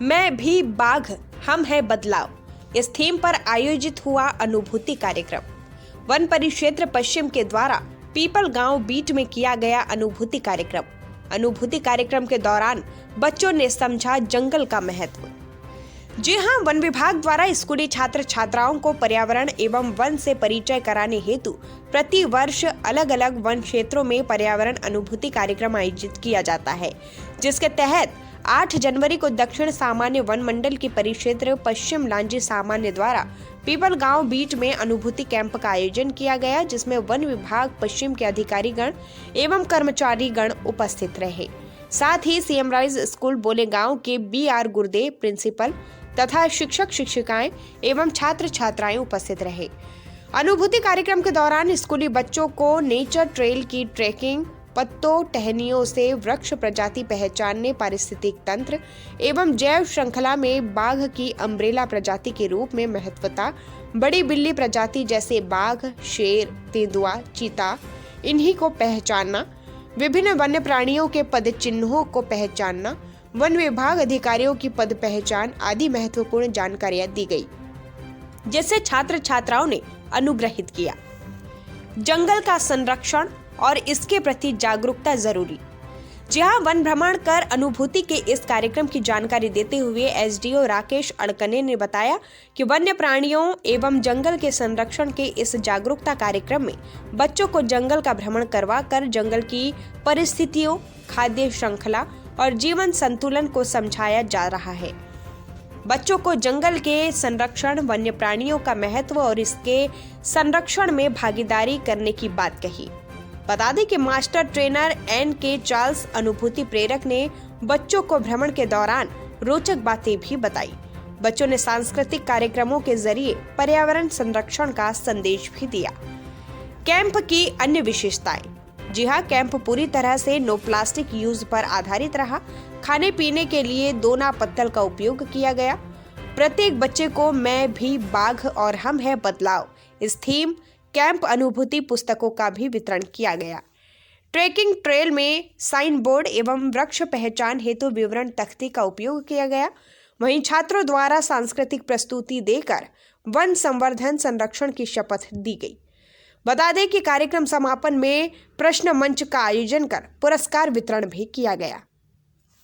मैं भी बाघ हम है बदलाव, इस थीम पर आयोजित हुआ अनुभूति कार्यक्रम। वन परिक्षेत्र पश्चिम के द्वारा पीपल गांव बीट में किया गया अनुभूति कार्यक्रम। अनुभूति कार्यक्रम के दौरान बच्चों ने समझा जंगल का महत्व। जी हां, वन विभाग द्वारा स्कूली छात्र छात्राओं को पर्यावरण एवं वन से परिचय कराने हेतु प्रति वर्ष अलग अलग वन क्षेत्रों में पर्यावरण अनुभूति कार्यक्रम आयोजित किया जाता है, जिसके तहत 8 जनवरी को दक्षिण सामान्य वन मंडल की परिक्षेत्र पश्चिम लांजी सामान्य द्वारा पीपल गांव बीट में अनुभूति कैंप का आयोजन किया गया, जिसमें वन विभाग पश्चिम के अधिकारी गण एवं कर्मचारी गण उपस्थित रहे। साथ ही सीएम राइज स्कूल बोले गांव के BR गुरुदेव प्रिंसिपल तथा शिक्षक शिक्षिकाएं एवं छात्र छात्राएं उपस्थित रहे। अनुभूति कार्यक्रम के दौरान स्कूली बच्चों को नेचर ट्रेल की ट्रैकिंग, पत्तों टहनियों से वृक्ष प्रजाति पहचानने, पारिस्थितिक तंत्र एवं जैव श्रृंखला में बाघ की अम्ब्रेला प्रजाति के रूप में महत्वता, बड़ी बिल्ली प्रजाति जैसे बाघ, शेर, तेंदुआ, चीता, इन्हीं को पहचानना, विभिन्न वन्य प्राणियों के पद चिन्हों को पहचानना, वन विभाग अधिकारियों की पद पहचान आदि महत्वपूर्ण जानकारियां दी गई, जिससे छात्र छात्राओं ने अनुग्रहित किया। जंगल का संरक्षण और इसके प्रति जागरूकता जरूरी। जहां वन भ्रमण कर अनुभूति के इस कार्यक्रम की जानकारी देते हुए SDO राकेश अड़कने ने बताया कि वन्य प्राणियों एवं जंगल के संरक्षण के इस जागरूकता कार्यक्रम में बच्चों को जंगल का भ्रमण करवाकर जंगल की परिस्थितियों, खाद्य श्रृंखला और जीवन संतुलन को समझाया जा रहा है। बच्चों को जंगल के संरक्षण, वन्य प्राणियों का महत्व और इसके संरक्षण में भागीदारी करने की बात कही। बता दें कि मास्टर ट्रेनर NK चार्ल्स अनुभूति प्रेरक ने बच्चों को भ्रमण के दौरान रोचक बातें भी बताई। बच्चों ने सांस्कृतिक कार्यक्रमों के जरिए पर्यावरण संरक्षण का संदेश भी दिया। कैंप की अन्य विशेषताएं। जी हां, कैंप पूरी तरह से नो प्लास्टिक यूज पर आधारित रहा। खाने पीने के लिए दोना पत्तल का उपयोग किया गया। प्रत्येक बच्चे को मैं भी बाघ और हम है बदलाव, इस थीम कैंप अनुभूति पुस्तकों का भी वितरण किया गया। ट्रैकिंग ट्रेल में साइन बोर्ड एवं वृक्ष पहचान हेतु विवरण तख्ती का उपयोग किया गया। वहीं छात्रों द्वारा सांस्कृतिक प्रस्तुति देकर वन संवर्धन संरक्षण की शपथ दी गई। बता दें कि कार्यक्रम समापन में प्रश्न मंच का आयोजन कर पुरस्कार वितरण भी किया गया।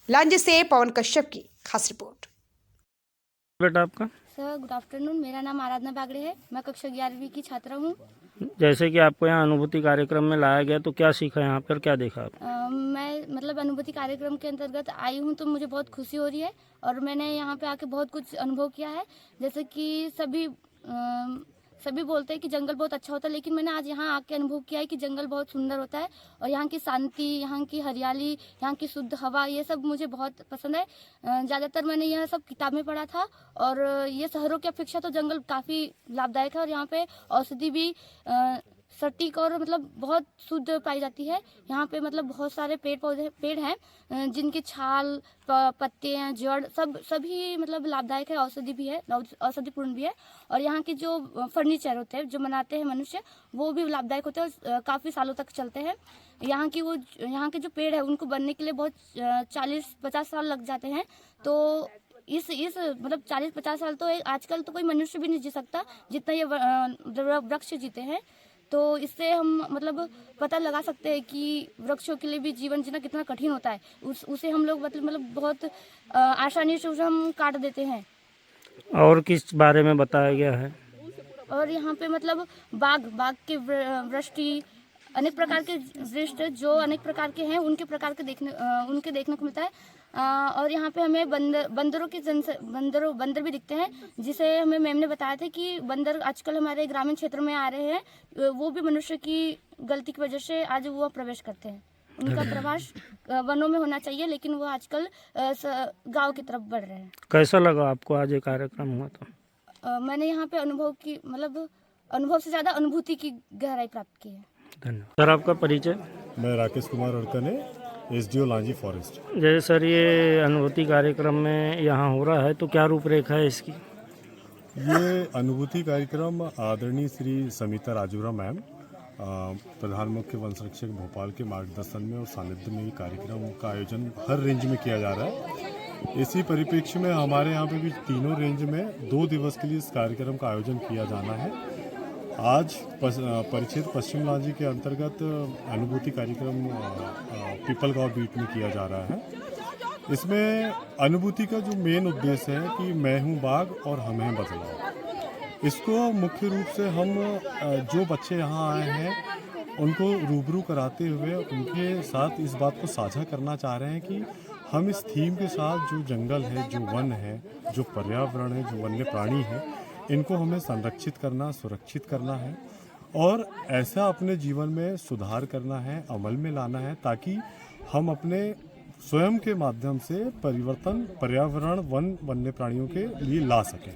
लांजी से पवन कश्यप की खास रिपोर्ट। बेटा आपका? सर गुड आफ्टरनून, मेरा नाम आराधना बागड़े है। मैं कक्षा 11वीं की छात्रा हूँ। जैसे कि आपको यहाँ अनुभूति कार्यक्रम में लाया गया, तो क्या सीखा यहाँ पर, क्या देखा आप? मैं अनुभूति कार्यक्रम के अंतर्गत आई हूँ, तो मुझे बहुत खुशी हो रही है और मैंने यहाँ पे आके बहुत कुछ अनुभव किया है। जैसे कि सभी बोलते हैं कि जंगल बहुत अच्छा होता है, लेकिन मैंने आज यहाँ आके अनुभव किया है कि जंगल बहुत सुंदर होता है और यहाँ की शांति, यहाँ की हरियाली, यहाँ की शुद्ध हवा, ये सब मुझे बहुत पसंद है। ज़्यादातर मैंने यह सब किताब में पढ़ा था और ये शहरों की अपेक्षा तो जंगल काफ़ी लाभदायक है और यहाँ पे औषधि भी सटीक और बहुत शुद्ध पाई जाती है। यहाँ पे बहुत सारे पेड़ हैं जिनकी छाल, पत्ते, जड़ सभी लाभदायक है, औषधि भी है, औषधिपूर्ण भी है। और यहाँ के जो फर्नीचर होते हैं जो बनाते हैं मनुष्य, वो भी लाभदायक होते हैं और काफ़ी सालों तक चलते हैं। यहाँ के जो पेड़ है उनको बनने के लिए बहुत 40-50 साल लग जाते हैं। तो इस 40-50 साल तो आजकल तो कोई मनुष्य भी नहीं जी सकता जितना ये वृक्ष जीते हैं। तो इससे हम पता लगा सकते हैं कि वृक्षों के लिए भी जीवन जीना कितना कठिन होता है। उसे हम लोग बहुत आसानी से उसे हम काट देते हैं। और किस बारे में बताया गया है? और यहाँ पे बाघ के वृष्टि, अनेक प्रकार के दृश्य जो अनेक प्रकार के हैं उनके देखने को मिलता है। और यहाँ पे हमें बंदर भी दिखते हैं, जिसे हमें मैम ने बताया था कि बंदर आजकल हमारे ग्रामीण क्षेत्र में आ रहे हैं। वो भी मनुष्य की गलती की वजह से आज वो प्रवेश करते हैं। उनका प्रवास वनों में होना चाहिए, लेकिन वो आजकल गांव की तरफ बढ़ रहे हैं। कैसा लगा आपको आज ये कार्यक्रम हुआ? तो मैंने यहाँ पे अनुभव से ज़्यादा अनुभूति की गहराई प्राप्त की है। धन्यवाद। सर आपका परिचय? मैं राकेश कुमार अड़कने, SDO लांजी फॉरेस्ट। जैसे सर ये अनुभूति कार्यक्रम में यहाँ हो रहा है, तो क्या रूपरेखा है इसकी? ये अनुभूति कार्यक्रम आदरणीय श्री समिता राजूरा मैम, प्रधान मुख्य वन संरक्षक भोपाल के मार्गदर्शन में और सानिध्य में ये कार्यक्रम का आयोजन हर रेंज में किया जा रहा है। इसी परिप्रेक्ष्य में हमारे यहाँ पे भी तीनों रेंज में 2 दिवस के लिए इस कार्यक्रम का आयोजन किया जाना है। आज परिक्षेत्र पश्चिम लांजी के अंतर्गत अनुभूति कार्यक्रम पीपल गांव बीट में किया जा रहा है। इसमें अनुभूति का जो मेन उद्देश्य है कि मैं हूँ बाघ और हम हैं बदलाव। इसको मुख्य रूप से हम जो बच्चे यहाँ आए हैं उनको रूबरू कराते हुए उनके साथ इस बात को साझा करना चाह रहे हैं कि हम इस थीम के साथ जो जंगल है, जो वन है, जो पर्यावरण है, जो वन्य प्राणी है, इनको हमें संरक्षित करना, सुरक्षित करना है और ऐसा अपने जीवन में सुधार करना है, अमल में लाना है ताकि हम अपने स्वयं के माध्यम से परिवर्तन पर्यावरण वन्य प्राणियों के लिए ला सकें।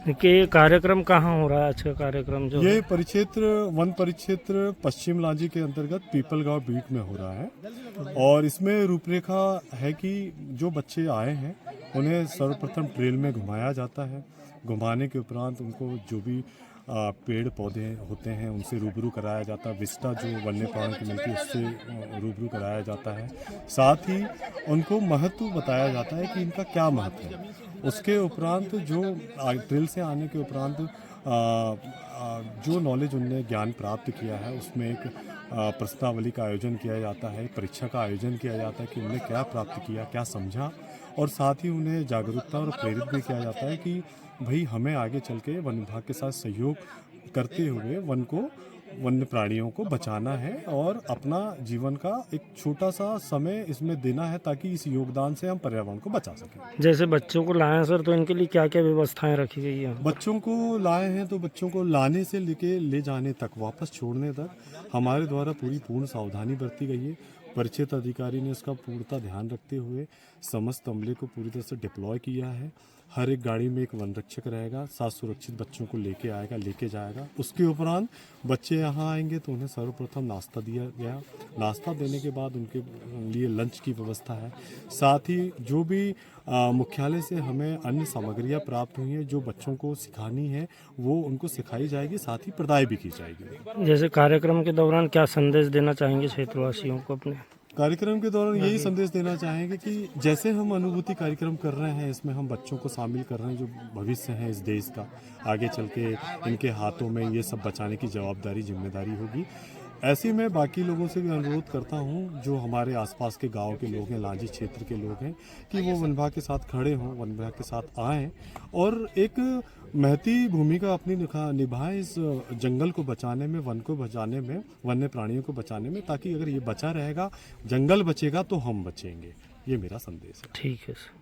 ये कार्यक्रम कहाँ हो रहा है? अच्छा कार्यक्रम जो ये वन परिक्षेत्र पश्चिम लांजी के अंतर्गत पीपल गांव बीट में हो रहा है और इसमें रूपरेखा है कि जो बच्चे आए हैं उन्हें सर्वप्रथम ट्रेल में घुमाया जाता है। घुमाने के उपरांत उनको जो भी पेड़ पौधे होते हैं उनसे रूबरू कराया जाता है। विस्टा जो वन्य प्राणी की मिलती है उससे रूबरू कराया जाता है। साथ ही उनको महत्व बताया जाता है कि इनका क्या महत्व है। उसके उपरांत जो ट्रेल से आने के उपरांत जो नॉलेज उनने ज्ञान प्राप्त किया है उसमें एक प्रश्नावली का आयोजन किया जाता है, परीक्षा का आयोजन किया जाता है कि उन्होंने क्या प्राप्त किया, क्या समझा और साथ ही उन्हें जागरूकता और प्रेरित भी किया जाता है कि भाई हमें आगे चल के वन विभाग के साथ सहयोग करते हुए वन्य प्राणियों को बचाना है और अपना जीवन का एक छोटा सा समय इसमें देना है ताकि इस योगदान से हम पर्यावरण को बचा सकें। जैसे बच्चों को लाए सर, तो इनके लिए क्या क्या व्यवस्थाएं रखी गई हैं? बच्चों को लाए हैं तो बच्चों को लाने से लेके ले जाने तक, वापस छोड़ने तक हमारे द्वारा पूर्ण सावधानी बरती गई है। परिक्षेत्र अधिकारी ने इसका पूर्णतः ध्यान रखते हुए समस्त अमले को पूरी तरह से डिप्लॉय किया है। हर एक गाड़ी में एक वन रक्षक रहेगा, साथ सुरक्षित बच्चों को लेके आएगा, लेके जाएगा। उसके उपरांत बच्चे यहाँ आएंगे तो उन्हें सर्वप्रथम नाश्ता दिया गया। नाश्ता देने के बाद उनके लिए लंच की व्यवस्था है। साथ ही जो भी मुख्यालय से हमें अन्य सामग्रियाँ प्राप्त हुई हैं जो बच्चों को सिखानी है वो उनको सिखाई जाएगी, साथ ही प्रदाय भी की जाएगी। जैसे कार्यक्रम के दौरान क्या संदेश देना चाहेंगे क्षेत्रवासियों को? अपने कार्यक्रम के दौरान यही संदेश देना चाहेंगे कि जैसे हम अनुभूति कार्यक्रम कर रहे हैं इसमें हम बच्चों को शामिल कर रहे हैं जो भविष्य है इस देश का। आगे चल के इनके हाथों में ये सब बचाने की जवाबदारी, जिम्मेदारी होगी। ऐसे में बाकी लोगों से भी अनुरोध करता हूँ जो हमारे आसपास के गांव के लोग हैं, लांजी क्षेत्र के लोग हैं, कि वो वन विभाग के साथ खड़े हों, वन विभाग के साथ आएँ और एक महती भूमिका अपनी निभाएं इस जंगल को बचाने में, वन को बचाने में, वन्य प्राणियों को बचाने में, ताकि अगर ये बचा रहेगा, जंगल बचेगा तो हम बचेंगे। ये मेरा संदेश है। ठीक है सर।